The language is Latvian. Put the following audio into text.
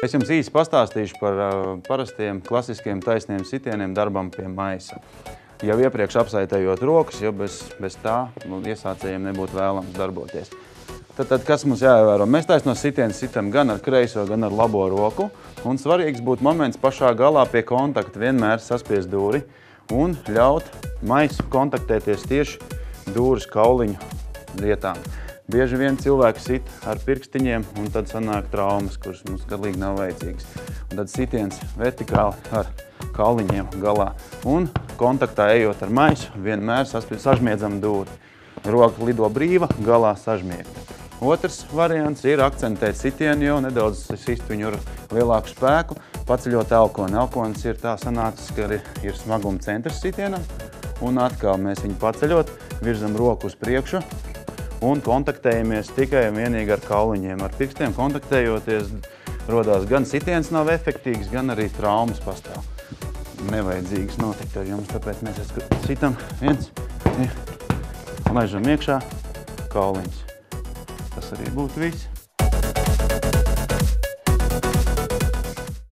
Es jums īsi pastāstīšu par parastiem klasiskiem taisniem sitieniem darbam pie maisa. Jau iepriekš apsaitējot rokas, jo bez tā iesācējiem nebūtu vēlams darboties. Tad kas mums jāievēro? Mēs taisno sitienu sitam gan ar kreiso, gan ar labo roku. Un svarīgs būtu moments pašā galā pie kontakta vienmēr saspiest dūri un ļaut maisu kontaktēties tieši dūras kauliņu vietām. Bieži vien cilvēki sit ar pirkstiņiem un tad sanāk traumas, kuras mums galīgi nav vajadzīgas. Un tad sitiens vertikāli ar kauliņiem galā. Un kontaktā ejot ar maisu, vienmēr sažmiedzam dūri. Roka lido brīva, galā sažmiegta. Otrs variants ir akcentēt sitienu, jo nedaudz sist viņu ar lielāku spēku, paceļot elkoni. Elkonis ir tā sanācis, ka ir smaguma centrs sitienam. Un atkal mēs viņu paceļot, virzam roku uz priekšu un kontaktējamies tikai un vienīgi ar kauliņiem. Ar pirkstiem kontaktējoties rodās gan sitiens nav efektīgs, gan arī traumas pastāv. Nevajadzīgas notikt ar jums, tāpēc mēs sitam viens, laižam iekšā kauliņus. Tas arī būtu viss.